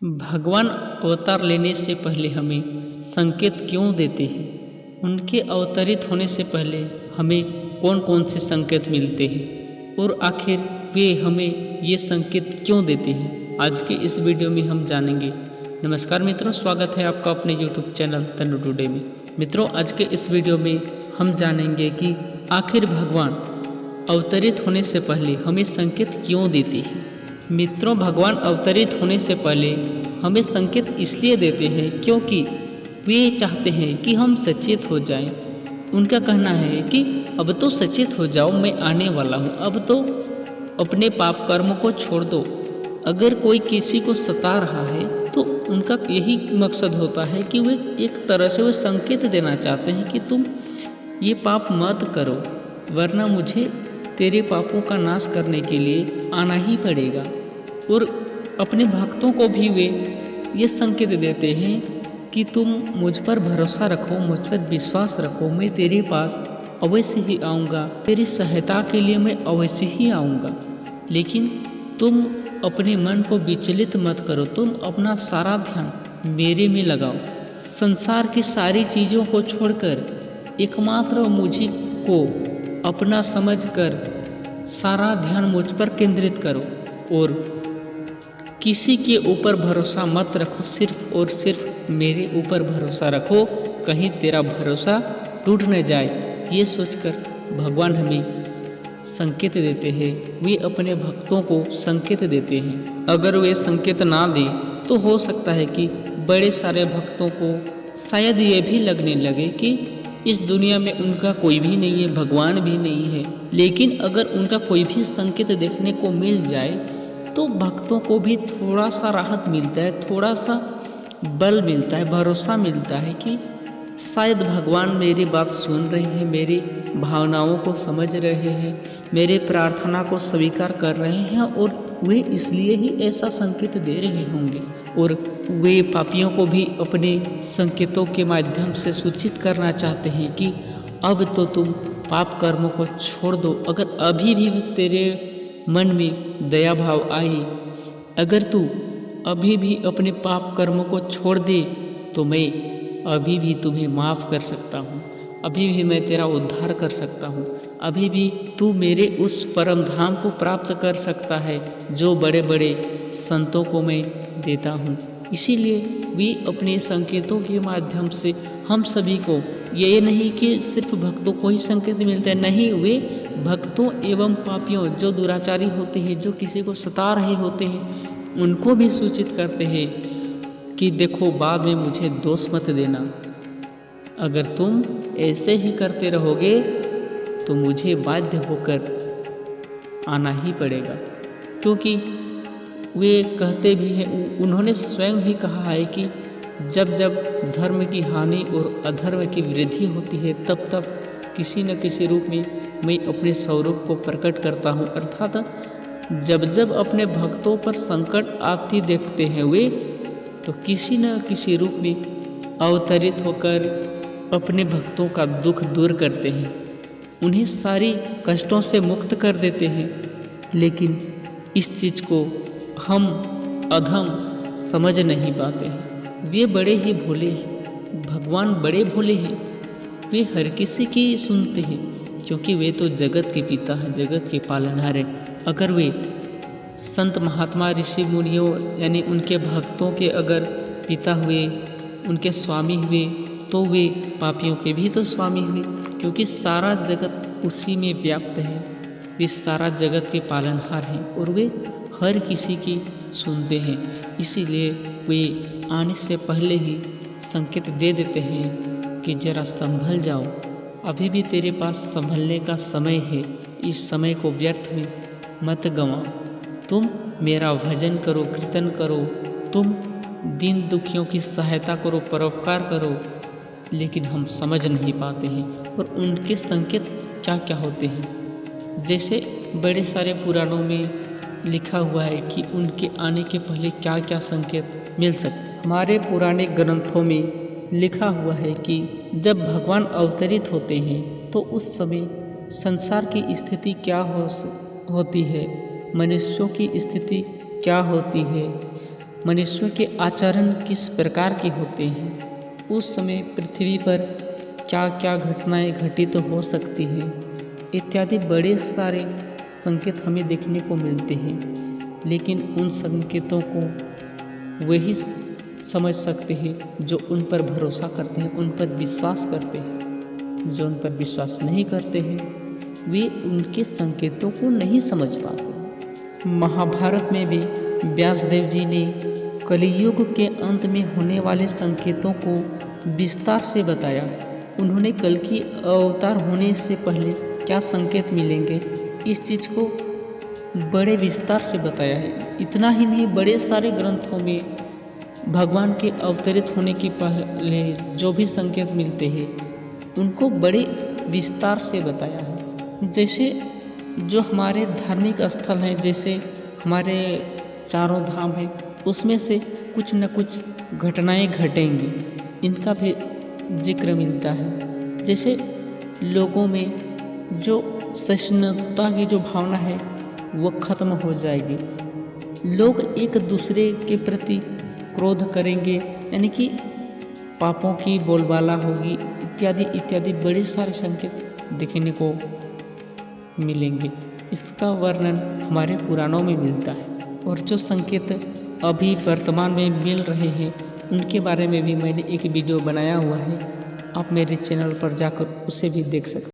भगवान अवतार लेने से पहले हमें संकेत क्यों देते हैं? उनके अवतरित होने से पहले हमें कौन कौन से संकेत मिलते हैं और आखिर वे हमें ये संकेत क्यों देते हैं? आज के इस वीडियो में हम जानेंगे। नमस्कार मित्रों, स्वागत है आपका अपने YouTube चैनल तनु टुडे में। मित्रों, आज के इस वीडियो में हम जानेंगे कि आखिर भगवान अवतरित होने से पहले हमें संकेत क्यों देते हैं। मित्रों, भगवान अवतरित होने से पहले हमें संकेत इसलिए देते हैं क्योंकि वे चाहते हैं कि हम सचेत हो जाएं। उनका कहना है कि अब तो सचेत हो जाओ, मैं आने वाला हूँ, अब तो अपने पाप कर्म को छोड़ दो। अगर कोई किसी को सता रहा है तो उनका यही मकसद होता है कि वे एक तरह से वे संकेत देना चाहते हैं कि तुम ये पाप मत करो, वरना मुझे तेरे पापों का नाश करने के लिए आना ही पड़ेगा। और अपने भक्तों को भी वे ये संकेत देते हैं कि तुम मुझ पर भरोसा रखो, मुझ पर विश्वास रखो, मैं तेरे पास अवश्य ही आऊँगा, तेरी सहायता के लिए मैं अवश्य ही आऊँगा। लेकिन तुम अपने मन को विचलित मत करो, तुम अपना सारा ध्यान मेरे में लगाओ। संसार की सारी चीज़ों को छोड़कर एकमात्र मुझे को अपना समझकर सारा ध्यान मुझ पर केंद्रित करो और किसी के ऊपर भरोसा मत रखो, सिर्फ और सिर्फ मेरे ऊपर भरोसा रखो, कहीं तेरा भरोसा टूट न जाए। ये सोचकर भगवान हमें संकेत देते हैं, वे अपने भक्तों को संकेत देते हैं। अगर वे संकेत ना दें तो हो सकता है कि बड़े सारे भक्तों को शायद ये भी लगने लगे कि इस दुनिया में उनका कोई भी नहीं है, भगवान भी नहीं है। लेकिन अगर उनका कोई भी संकेत देखने को मिल जाए तो भक्तों को भी थोड़ा सा राहत मिलता है, थोड़ा सा बल मिलता है, भरोसा मिलता है कि शायद भगवान मेरी बात सुन रहे हैं, मेरी भावनाओं को समझ रहे हैं, मेरे प्रार्थना को स्वीकार कर रहे हैं और वे इसलिए ही ऐसा संकेत दे रहे होंगे। और वे पापियों को भी अपने संकेतों के माध्यम से सूचित करना चाहते हैं कि अब तो तुम पाप कर्मों को छोड़ दो। अगर अभी भी तेरे मन में दया भाव आई, अगर तू अभी भी अपने पाप कर्मों को छोड़ दे तो मैं अभी भी तुम्हें माफ़ कर सकता हूँ, अभी भी मैं तेरा उद्धार कर सकता हूँ, अभी भी तू मेरे उस परम धाम को प्राप्त कर सकता है जो बड़े बड़े संतों को मैं देता हूँ। इसीलिए वे अपने संकेतों के माध्यम से हम सभी को, ये नहीं कि सिर्फ भक्तों को ही संकेत मिलता है, नहीं, वे भक्तों एवं पापियों जो दुराचारी होते हैं, जो किसी को सता रहे होते हैं, उनको भी सूचित करते हैं कि देखो, बाद में मुझे दोष मत देना। अगर तुम ऐसे ही करते रहोगे तो मुझे बाध्य होकर आना ही पड़ेगा। क्योंकि वे कहते भी हैं, उन्होंने स्वयं ही कहा है कि जब जब धर्म की हानि और अधर्म की वृद्धि होती है तब तब किसी न किसी रूप में मैं अपने स्वरूप को प्रकट करता हूँ। अर्थात जब जब अपने भक्तों पर संकट आती देखते हैं वे, तो किसी न किसी रूप में अवतरित होकर अपने भक्तों का दुख दूर करते हैं, उन्हें सारी कष्टों से मुक्त कर देते हैं। लेकिन इस चीज़ को हम अधम समझ नहीं पाते हैं। वे बड़े ही भोले हैं, भगवान बड़े भोले हैं, वे हर किसी की सुनते हैं क्योंकि वे तो जगत के पिता हैं, जगत के पालनहार हैं। अगर वे संत महात्मा ऋषि मुनियों यानी उनके भक्तों के अगर पिता हुए, उनके स्वामी हुए, तो वे पापियों के भी तो स्वामी हुए, क्योंकि सारा जगत उसी में व्याप्त है। वे सारा जगत के पालनहार हैं और वे हर किसी की सुनते हैं। इसीलिए वे आने से पहले ही संकेत दे देते हैं कि जरा संभल जाओ, अभी भी तेरे पास संभलने का समय है, इस समय को व्यर्थ में मत गंवाओ। तुम मेरा भजन करो, कीर्तन करो, तुम दीन दुखियों की सहायता करो, परोपकार करो। लेकिन हम समझ नहीं पाते हैं और उनके संकेत क्या क्या होते हैं। जैसे बड़े सारे पुराणों में लिखा हुआ है कि उनके आने के पहले क्या क्या संकेत मिल सकते। हमारे पुराने ग्रंथों में लिखा हुआ है कि जब भगवान अवतरित होते हैं तो उस समय संसार की स्थिति क्या होती है, मनुष्यों की स्थिति क्या होती है, मनुष्य के आचरण किस प्रकार के होते हैं, उस समय पृथ्वी पर क्या क्या घटनाएं घटित हो सकती हैं इत्यादि बड़े सारे संकेत हमें देखने को मिलते हैं। लेकिन उन संकेतों को वही समझ सकते हैं जो उन पर भरोसा करते हैं, उन पर विश्वास करते हैं। जो उन पर विश्वास नहीं करते हैं वे उनके संकेतों को नहीं समझ पाते। महाभारत में भी व्यासदेव जी ने कलियुग के अंत में होने वाले संकेतों को विस्तार से बताया। उन्होंने कल की अवतार होने से पहले क्या संकेत मिलेंगे इस चीज़ को बड़े विस्तार से बताया है। इतना ही नहीं, बड़े सारे ग्रंथों में भगवान के अवतरित होने के पहले जो भी संकेत मिलते हैं उनको बड़े विस्तार से बताया है। जैसे जो हमारे धार्मिक स्थल हैं, जैसे हमारे चारों धाम हैं, उसमें से कुछ न कुछ घटनाएं घटेंगी, इनका भी जिक्र मिलता है। जैसे लोगों में जो सहिष्णुता की जो भावना है वो खत्म हो जाएगी। लोग एक दूसरे के प्रति क्रोध करेंगे, यानी कि पापों की बोलबाला होगी, इत्यादि इत्यादि बड़े सारे संकेत देखने को मिलेंगे। इसका वर्णन हमारे पुराणों में मिलता है। और जो संकेत अभी वर्तमान में मिल रहे हैं उनके बारे में भी मैंने एक वीडियो बनाया हुआ है, आप मेरे चैनल पर जाकर उसे भी देख सकते हैं।